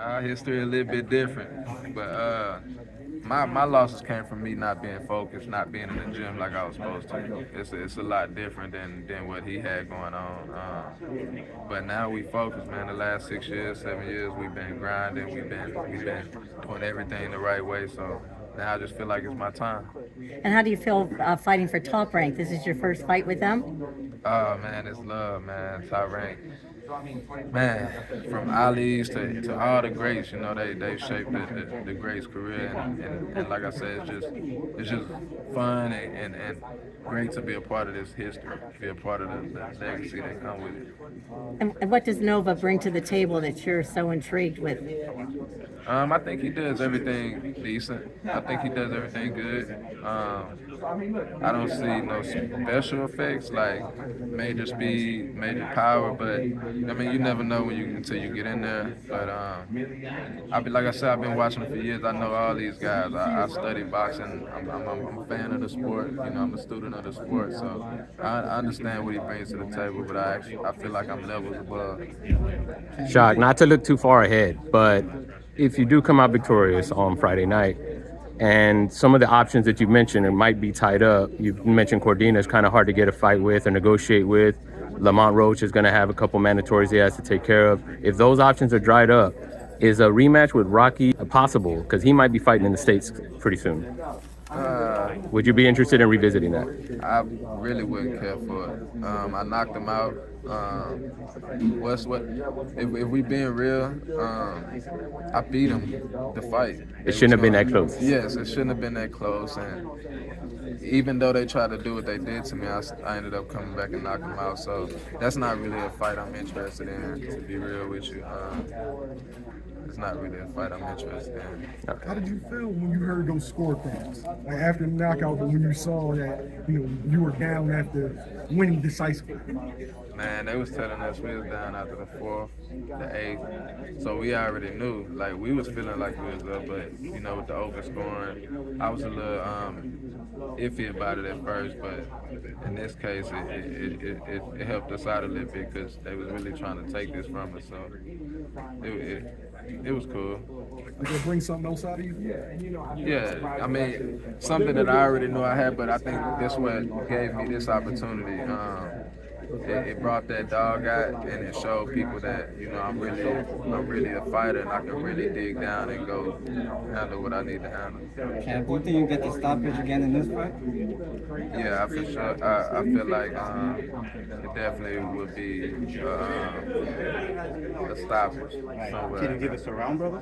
Our history a little bit different, but my losses came from me not being focused, not being in the gym like I was supposed to. It's a lot different than what he had going on. But now we focus, man. The last 6 years, 7 years, we've been grinding. We've been doing everything the right way. So now I just feel like it's my time. And how do you feel fighting for Top Rank? This is your first fight with them? Oh man, it's love, man. Top rank, man. From Ali's to all the greats, they shaped the greats' career, and like I said, it's just fun and great to be a part of this history, be a part of the legacy that come with it. And what does Nova bring to the table that you're so intrigued with? I think he does everything decent. I think he does everything good. I don't see no special effects like major speed, major power, but I mean you never know until you get in there. But I be like I said, I've been watching him for years. I know all these guys. I study boxing. I'm a fan of the sport. I'm a student of the sport, so I understand what he brings to the table. But I feel like I'm levels above. Shock, not to look too far ahead, but if you do come out victorious on Friday night, and some of the options that you mentioned it might be tied up. You mentioned Cordina is kind of hard to get a fight with or negotiate with. Lamont Roach is going to have a couple mandatories he has to take care of. If those options are dried up, is a rematch with Rocky possible? Because he might be fighting in the States pretty soon. Would you be interested in revisiting that? I really wouldn't care for it. I knocked him out. What's what? If we being real, I beat him the fight. It shouldn't have been that close. Yes, it shouldn't have been that close. And even though they tried to do what they did to me, I ended up coming back and knocking him out. So that's not really a fight I'm interested in, to be real with you. It's not really a fight I'm interested in. How did you feel when you heard those scorecards? Like after the knockout, but when you saw that you were down after winning decisively. Man, they was telling us we was down after the fourth, the eighth, so we already knew. Like we was feeling like we was up, but with the overscoring, I was a little iffy about it at first. But in this case, it helped us out a little bit because they was really trying to take this from us. So it was cool. Did it bring something else out of you? Yeah, I mean something that I already knew I had, but I think this what gave me this opportunity. It brought that dog out, and it showed people that I'm really a fighter, and I can really dig down and go handle what I need to handle. Cam, do you think you get the stoppage again in this fight? Yeah, for sure. I feel like it definitely would be a stoppage somewhere. Can you give us a round, brother?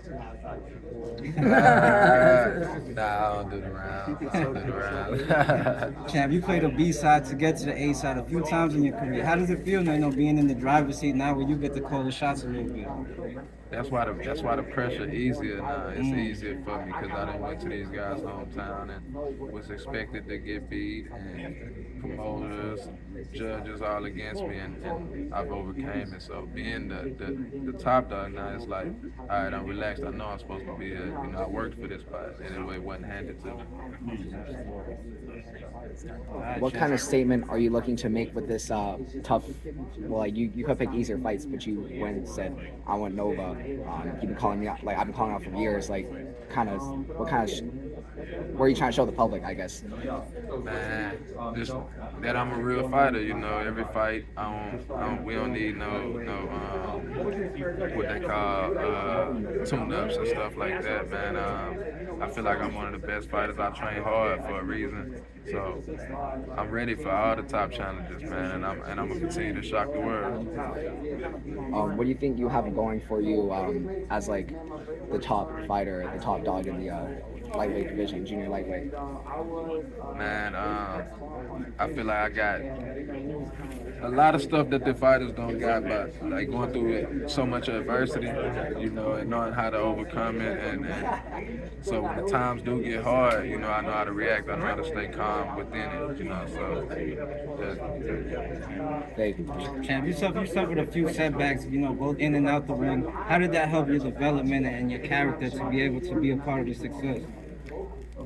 Nah, I don't do the round. I don't do the round. Champ, you played a B side to get to the A side a few times in your career. How does it feel now, being in the driver's seat now where you get to call the shots a little bit? That's why the pressure easier now. It's easier for me because I done went to these guys' hometown and was expected to get beat, and promoters, judges all against me, and I've overcame it. So being the top dog now, it's like, all right, I'm relaxed. I know I'm supposed to be here. I worked for this fight, and it wasn't handed to me. What kind of statement are you looking to make with this tough? Well, like you could pick easier fights, but you went and said, "I want Nova." You've been calling me out, like I've been calling out for years. Like, what are you trying to show the public? I guess. Man, just that I'm a real fighter. Every fight, we don't need no what they call tune-ups and stuff like that, man. I feel like I'm one of the best fighters. I train hard for a reason, so I'm ready for all the top challenges, man. And I'm gonna continue to shock the world. What do you think you have going for you as like the top fighter, the top dog in the lightweight division, junior lightweight? Man, I feel like I got a lot of stuff that the fighters don't got, but like going through so much adversity, and knowing how to overcome it, and so when the times do get hard, I know how to react, I know how to stay calm within it, so Thank you. Champ, you suffered a few setbacks, both in and out the ring. How did that help your development and your character to be able to be a part of the success?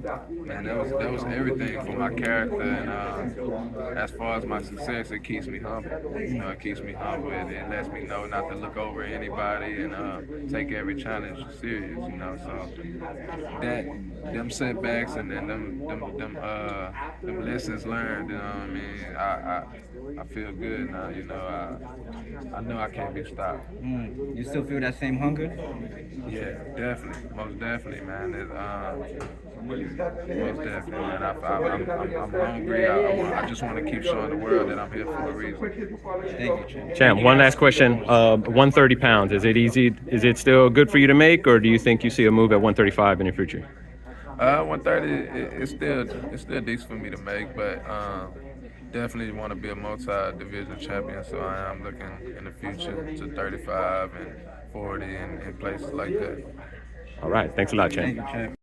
Man, that was everything for my character, and as far as my success, it keeps me humble. You know, it keeps me humble. It lets me know not to look over anybody and take every challenge serious. You know, so that them setbacks and then them lessons learned. You know what I mean? I feel good now. You know, I know I can't be stopped. You still feel that same hunger? Yeah, definitely, most definitely, man. Most definitely, man. I'm hungry. I just want to keep showing the world that I'm here for a reason. Thank you, Champ. Champ, one last question. 130 pounds, is it easy? Is it still good for you to make, or do you think you see a move at 135 in the future? 130, it's still decent for me to make, but definitely want to be a multi-division champion. So I am looking in the future to 35 and 40 and places like that. All right. Thanks a lot, Champ. Thank you, Champ.